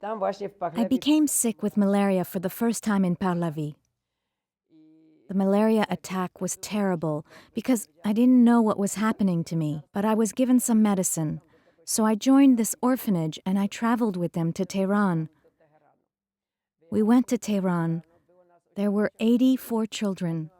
I became sick with malaria for the first time in Parlavi. The malaria attack was terrible because I didn't know what was happening to me, but I was given some medicine. So I joined this orphanage and I traveled with them to Tehran. We went to Tehran. There were 84 children.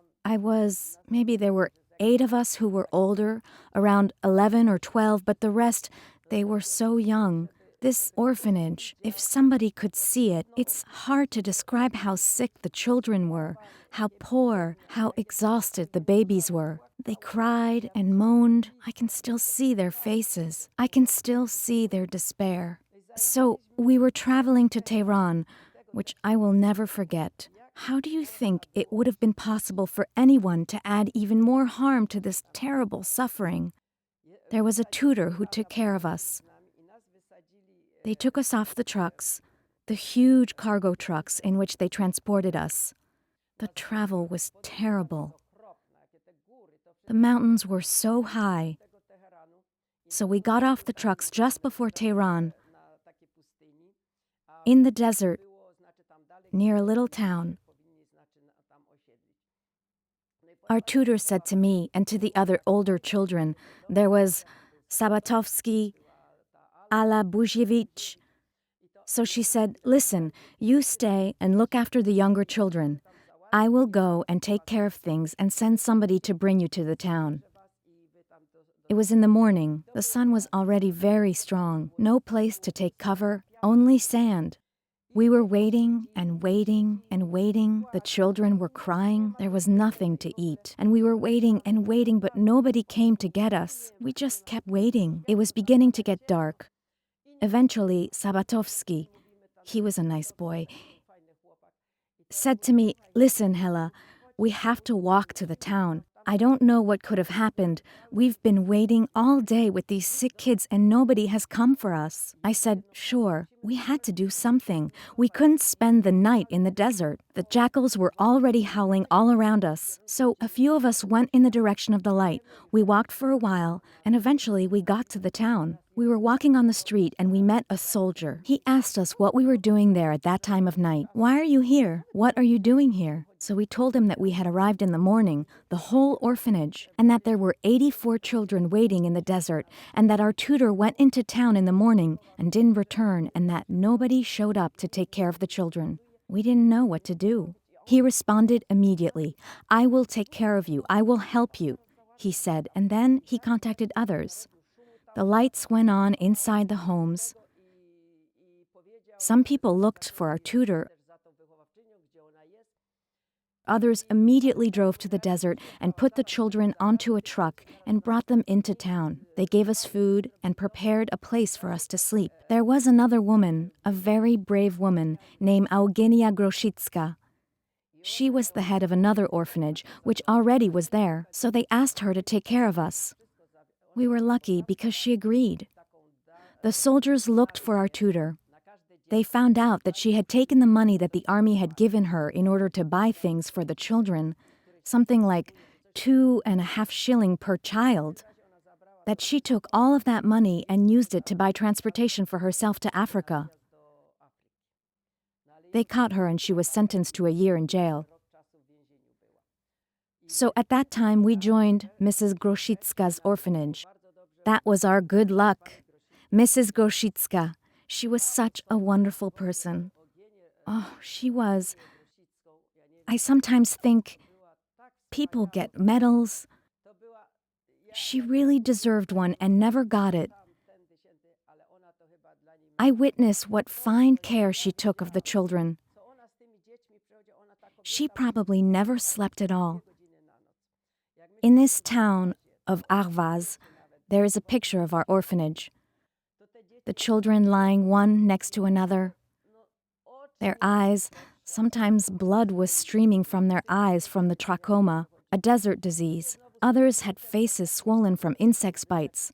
Maybe there were 8 of us who were older, around 11 or 12, but the rest, they were so young. This orphanage, if somebody could see it, it's hard to describe how sick the children were, how poor, how exhausted the babies were. They cried and moaned. I can still see their faces. I can still see their despair. So we were traveling to Tehran, which I will never forget. How do you think it would have been possible for anyone to add even more harm to this terrible suffering? There was a tutor who took care of us. They took us off the trucks, the huge cargo trucks in which they transported us. The travel was terrible. The mountains were so high. So we got off the trucks just before Tehran, in the desert, near a little town. Our tutor said to me and to the other older children, there was Sabatovsky, Ala Buzhevich. So she said, listen, you stay and look after the younger children. I will go and take care of things and send somebody to bring you to the town. It was in the morning. The sun was already very strong. No place to take cover, only sand. We were waiting and waiting and waiting. The children were crying. There was nothing to eat. And we were waiting and waiting, but nobody came to get us. We just kept waiting. It was beginning to get dark. Eventually, Sabatovsky, he was a nice boy, said to me, listen, Hella, we have to walk to the town. I don't know what could have happened. We've been waiting all day with these sick kids and nobody has come for us. I said, sure, we had to do something. We couldn't spend the night in the desert. The jackals were already howling all around us. So a few of us went in the direction of the light. We walked for a while and eventually we got to the town. We were walking on the street and we met a soldier. He asked us what we were doing there at that time of night. Why are you here? What are you doing here? So we told him that we had arrived in the morning, the whole orphanage, and that there were 84 children waiting in the desert, and that our tutor went into town in the morning and didn't return, and that nobody showed up to take care of the children. We didn't know what to do. He responded immediately, I will take care of you. I will help you, he said, and then he contacted others. The lights went on inside the homes. Some people looked for our tutor. Others immediately drove to the desert and put the children onto a truck and brought them into town. They gave us food and prepared a place for us to sleep. There was another woman, a very brave woman, named Eugenia Groshitska. She was the head of another orphanage, which already was there, so they asked her to take care of us. We were lucky because she agreed. The soldiers looked for our tutor. They found out that she had taken the money that the army had given her in order to buy things for the children, something like 2.5 shillings per child, that she took all of that money and used it to buy transportation for herself to Africa. They caught her and she was sentenced to a year in jail. So at that time we joined Mrs. Groshitska's orphanage. That was our good luck. Mrs. Groshitska. She was such a wonderful person. Oh, she was. I sometimes think people get medals. She really deserved one and never got it. I witnessed what fine care she took of the children. She probably never slept at all. In this town of Arvaz, there is a picture of our orphanage. The children lying one next to another. Their eyes, sometimes blood was streaming from their eyes from the trachoma, a desert disease. Others had faces swollen from insect bites.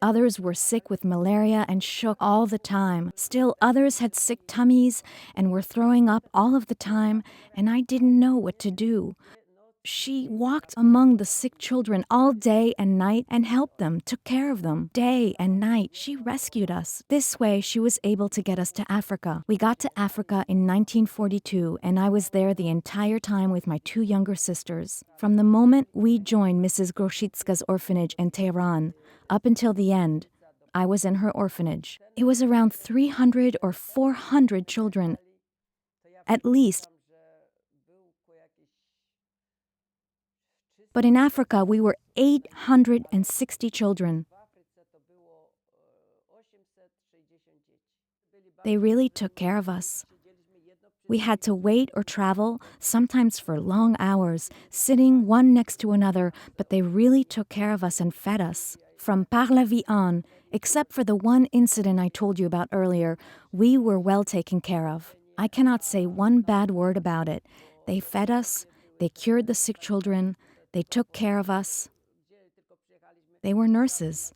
Others were sick with malaria and shook all the time. Still others had sick tummies and were throwing up all of the time, and I didn't know what to do. She walked among the sick children all day and night and helped them, took care of them. Day and night, she rescued us. This way, she was able to get us to Africa. We got to Africa in 1942, and I was there the entire time with my two younger sisters. From the moment we joined Mrs. Groshitska's orphanage in Tehran, up until the end, I was in her orphanage. It was around 300 or 400 children, at least. But in Africa, we were 860 children. They really took care of us. We had to wait or travel, sometimes for long hours, sitting one next to another, but they really took care of us and fed us. From Parlavie on, except for the one incident I told you about earlier, we were well taken care of. I cannot say one bad word about it. They fed us, they cured the sick children, they took care of us. They were nurses.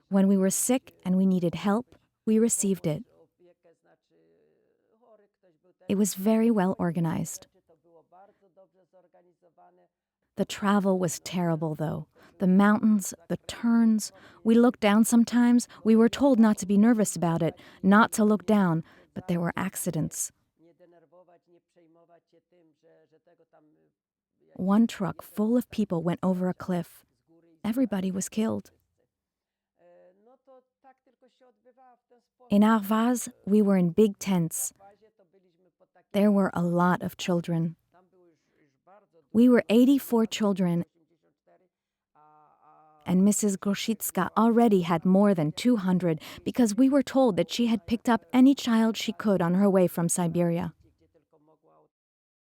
When we were sick and we needed help, we received it. It was very well organized. The travel was terrible, though. The mountains, the turns. We looked down sometimes. We were told not to be nervous about it, not to look down, but there were accidents. One truck full of people went over a cliff. Everybody was killed. In Arvaz, we were in big tents. There were a lot of children. We were 84 children, and Mrs. Groshitska already had more than 200 because we were told that she had picked up any child she could on her way from Siberia.